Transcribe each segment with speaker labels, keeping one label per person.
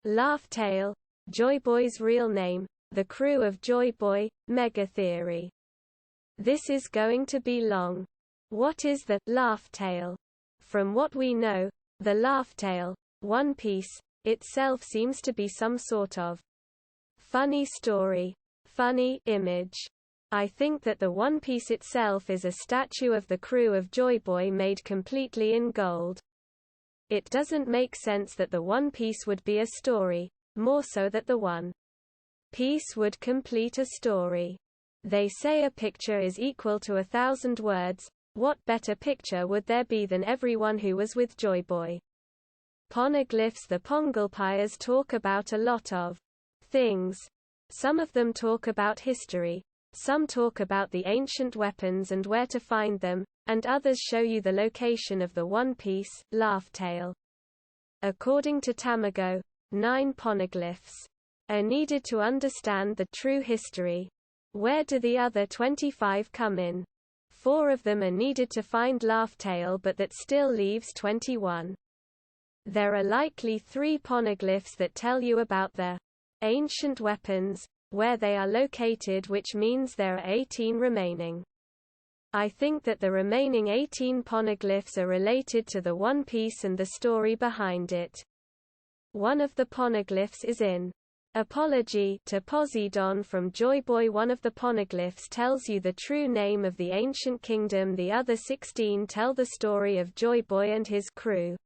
Speaker 1: LaughTale, Joyboy's real name, the crew of Joyboy, Mega Theory. This is going to be long. What is the LaughTale? From what we know, the LaughTale, One Piece, itself seems to be some sort of funny story, funny image. I think that the One Piece itself is a statue of the crew of Joyboy made completely in gold. It doesn't make sense that the One Piece would be a story, more so that the One Piece would complete a story. They say a picture is equal to 1,000 words. What better picture would there be than everyone who was with Joyboy? Poneglyphs. The Pongalpires talk about a lot of things. Some of them talk about history, some talk about the ancient weapons and where to find them, and others show you the location of the One Piece, LaughTale. According to Tamago, 9 poneglyphs are needed to understand the true history. Where do the other 25 come in? 4 of them are needed to find LaughTale, but that still leaves 21. There are likely 3 poneglyphs that tell you about the ancient weapons, where they are located, which means there are 18 remaining. I think that the remaining 18 poneglyphs are related to the One Piece and the story behind it. One of the poneglyphs is in Apology to Poseidon from Joyboy. One of the poneglyphs tells you the true name of the ancient kingdom. The other 16 tell the story of Joyboy and his crew.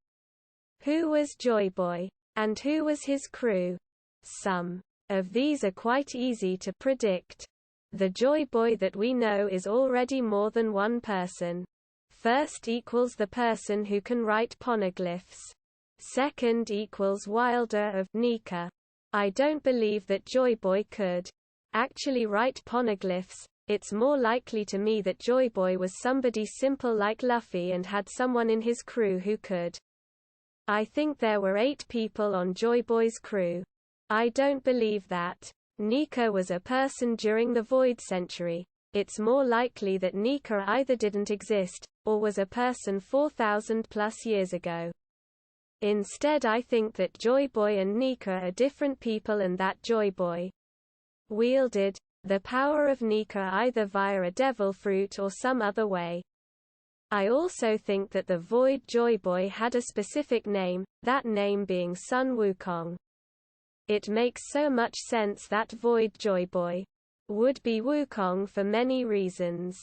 Speaker 1: Who was Joyboy? And who was his crew? Some of these are quite easy to predict. The Joyboy that we know is already more than one person. First equals the person who can write poneglyphs. Second equals Wilder of Nika. I don't believe that Joyboy could actually write poneglyphs. It's more likely to me that Joyboy was somebody simple like Luffy and had someone in his crew who could. I think there were 8 people on Joyboy's crew. I don't believe that Nika was a person during the Void Century. It's more likely that Nika either didn't exist, or was a person 4,000 plus years ago. Instead, I think that Joyboy and Nika are different people and that Joyboy wielded the power of Nika either via a devil fruit or some other way. I also think that the Void Joyboy had a specific name, that name being Sun Wukong. It makes so much sense that Void Joyboy would be Wukong for many reasons.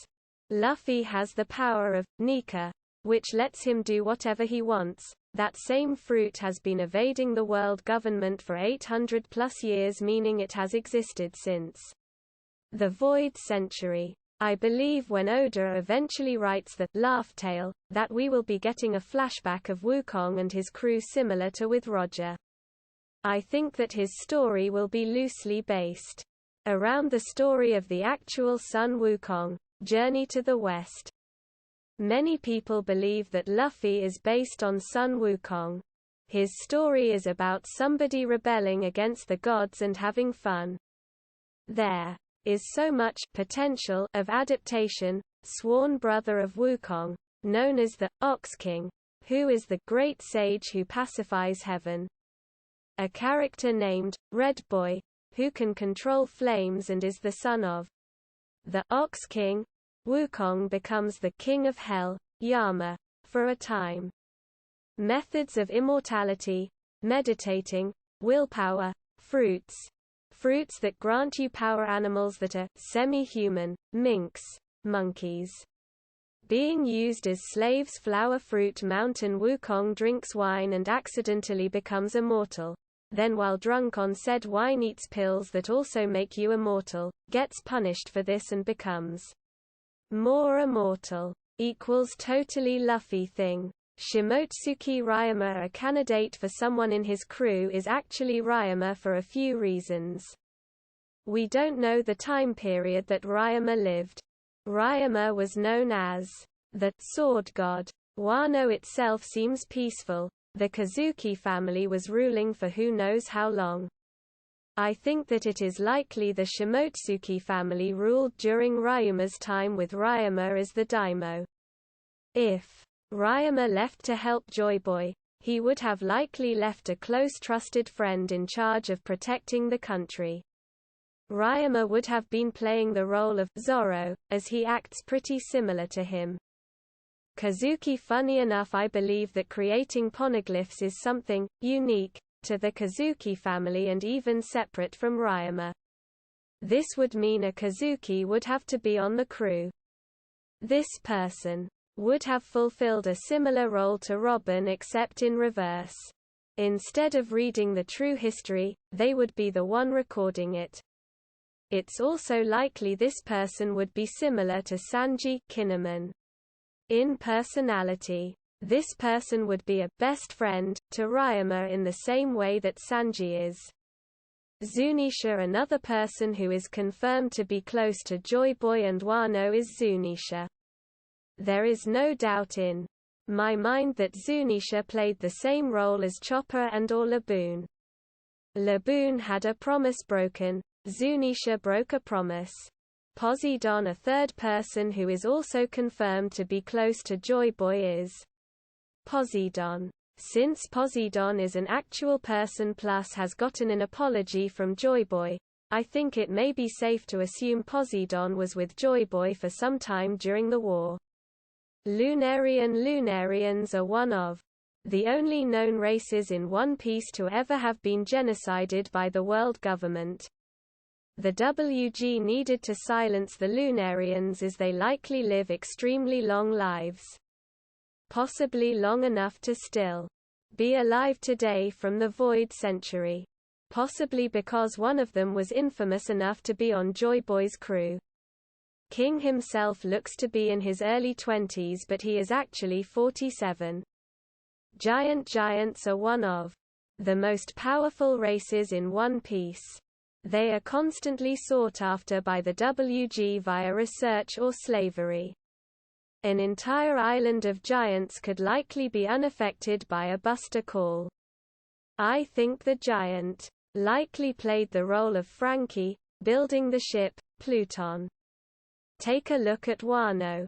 Speaker 1: Luffy has the power of Nika, which lets him do whatever he wants. That same fruit has been evading the world government for 800 plus years, meaning it has existed since the Void Century. I believe when Oda eventually writes the LaughTale, that we will be getting a flashback of Wukong and his crew similar to with Roger. I think that his story will be loosely based around the story of the actual Sun Wukong, Journey to the West. Many people believe that Luffy is based on Sun Wukong. His story is about somebody rebelling against the gods and having fun. There is so much potential of adaptation. Sworn brother of Wukong, known as the Ox King, who is the great sage who pacifies heaven. A character named Red Boy, who can control flames and is the son of the Ox King. Wukong becomes the king of hell, Yama, for a time. Methods of immortality: meditating, willpower, fruits that grant you power, animals that are semi-human, minks, monkeys. Being used as slaves: flower fruit mountain. Wukong drinks wine and accidentally becomes immortal. Then while drunk on said wine eats pills that also make you immortal, gets punished for this and becomes more immortal. Equals totally Luffy thing. Shimotsuki Ryama. A candidate for someone in his crew is actually Ryama for a few reasons. We don't know the time period that Ryama lived. Ryama was known as the sword god. Wano itself seems peaceful. The Kazuki family was ruling for who knows how long. I think that it is likely the Shimotsuki family ruled during Ryuma's time, with Ryama as the daimyo. If Ryama left to help Joyboy, he would have likely left a close trusted friend in charge of protecting the country. Ryoma would have been playing the role of Zorro, as he acts pretty similar to him. Kazuki. Funny enough, I believe that creating poneglyphs is something unique to the Kazuki family and even separate from Ryoma. This would mean a Kazuki would have to be on the crew. This person would have fulfilled a similar role to Robin except in reverse. Instead of reading the true history, they would be the one recording it. It's also likely this person would be similar to Sanji Kinnaman. In personality, this person would be a best friend to Ryoma in the same way that Sanji is. Zunisha. Another person who is confirmed to be close to Joyboy and Wano is Zunisha. There is no doubt in my mind that Zunisha played the same role as Chopper and/or Laboon. Laboon had a promise broken, Zunisha broke a promise. Poseidon. A third person who is also confirmed to be close to Joyboy is Poseidon. Since Poseidon is an actual person plus has gotten an apology from Joyboy, I think it may be safe to assume Poseidon was with Joyboy for some time during the war. Lunarians are one of the only known races in One Piece to ever have been genocided by the world government. The WG needed to silence the Lunarians as they likely live extremely long lives. Possibly long enough to still be alive today from the Void Century. Possibly because one of them was infamous enough to be on Joyboy's crew. King himself looks to be in his early 20s, but he is actually 47. Giants are one of the most powerful races in One Piece. They are constantly sought after by the WG via research or slavery. An entire island of giants could likely be unaffected by a buster call. I think the giant likely played the role of Frankie, building the ship, Pluton. Take a look at Wano.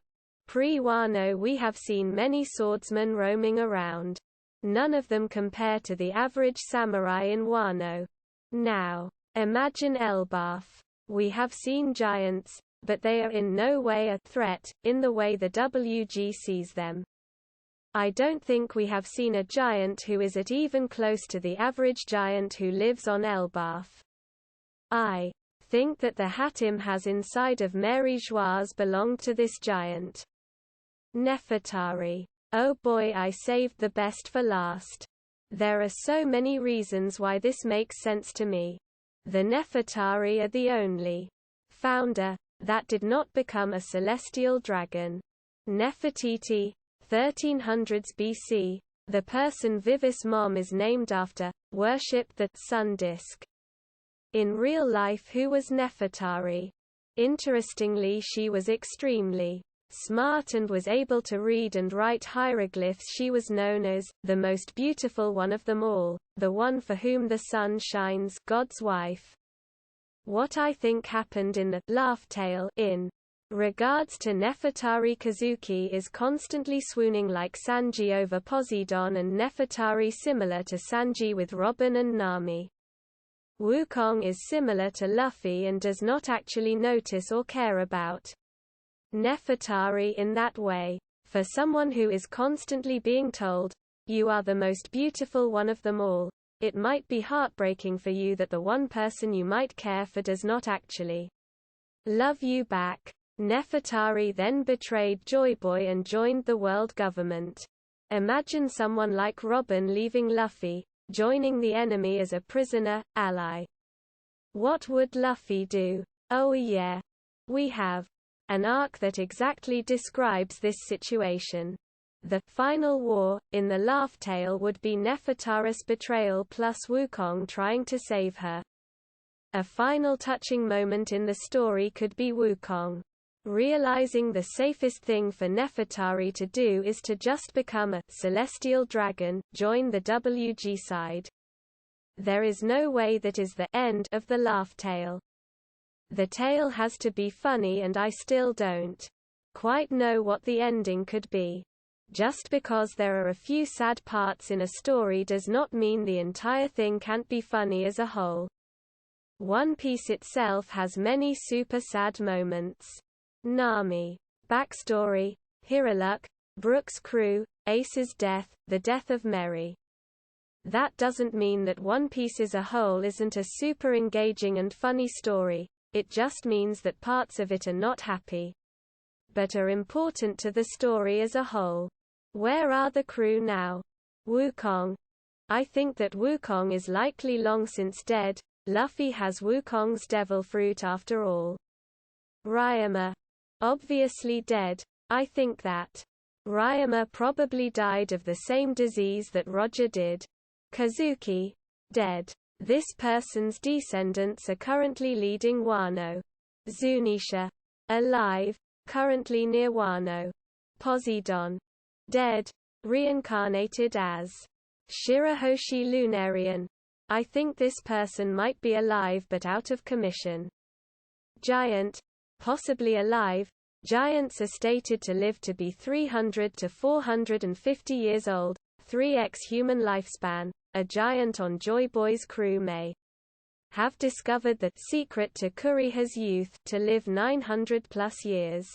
Speaker 1: Pre-Wano we have seen many swordsmen roaming around. None of them compare to the average samurai in Wano. Now, imagine Elbaf. We have seen giants, but they are in no way a threat, in the way the WG sees them. I don't think we have seen a giant who is at even close to the average giant who lives on Elbaf. I think that the Hatim has inside of Mary Joies belonged to this giant. Nefertari. Oh boy, I saved the best for last. There are so many reasons why this makes sense to me. The Nefertari are the only founder that did not become a celestial dragon. Nefertiti, 1300s BC, the person Vivis Mom is named after, worshipped the sun disk. In real life, who was Nefertari? Interestingly, she was extremely smart and was able to read and write hieroglyphs. She was known as the most beautiful one of them all, the one for whom the sun shines, God's wife. What I think happened in the LaughTale in regards to Nefertari, Kazuki is constantly swooning like Sanji over Poseidon and Nefertari similar to Sanji with Robin and Nami. Wukong is similar to Luffy and does not actually notice or care about Nefertari in that way. For someone who is constantly being told, "You are the most beautiful one of them all," it might be heartbreaking for you that the one person you might care for does not actually love you back. Nefertari then betrayed Joyboy and joined the world government. Imagine someone like Robin leaving Luffy, joining the enemy as a prisoner, ally. What would Luffy do? Oh yeah. We have an arc that exactly describes this situation. The final war in the LaughTale would be Nefertari's betrayal plus Wukong trying to save her. A final touching moment in the story could be Wukong realizing the safest thing for Nefertari to do is to just become a celestial dragon, join the WG side. There is no way that is the end of the LaughTale. The tale has to be funny and I still don't quite know what the ending could be. Just because there are a few sad parts in a story does not mean the entire thing can't be funny as a whole. One Piece itself has many super sad moments. Nami. Backstory: Hiraluk, Brook's crew, Ace's death, the death of Mary. That doesn't mean that One Piece as a whole isn't a super engaging and funny story, it just means that parts of it are not happy, but are important to the story as a whole. Where are the crew now? Wukong. I think that Wukong is likely long since dead. Luffy has Wukong's devil fruit after all. Ryama. Obviously dead. I think that Ryama probably died of the same disease that Roger did. Kazuki. Dead. This person's descendants are currently leading Wano. Zunisha. Alive. Currently near Wano. Poseidon. Dead. Reincarnated as Shirahoshi Lunarian. I think this person might be alive but out of commission. Giant. Possibly alive. Giants are stated to live to be 300 to 450 years old, 3x human lifespan. A giant on Joyboy's crew may have discovered the secret to Kuriha's youth to live 900 plus years.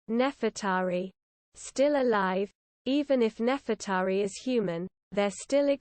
Speaker 1: Nefertari. Still alive. Even if Nefertari is human, there still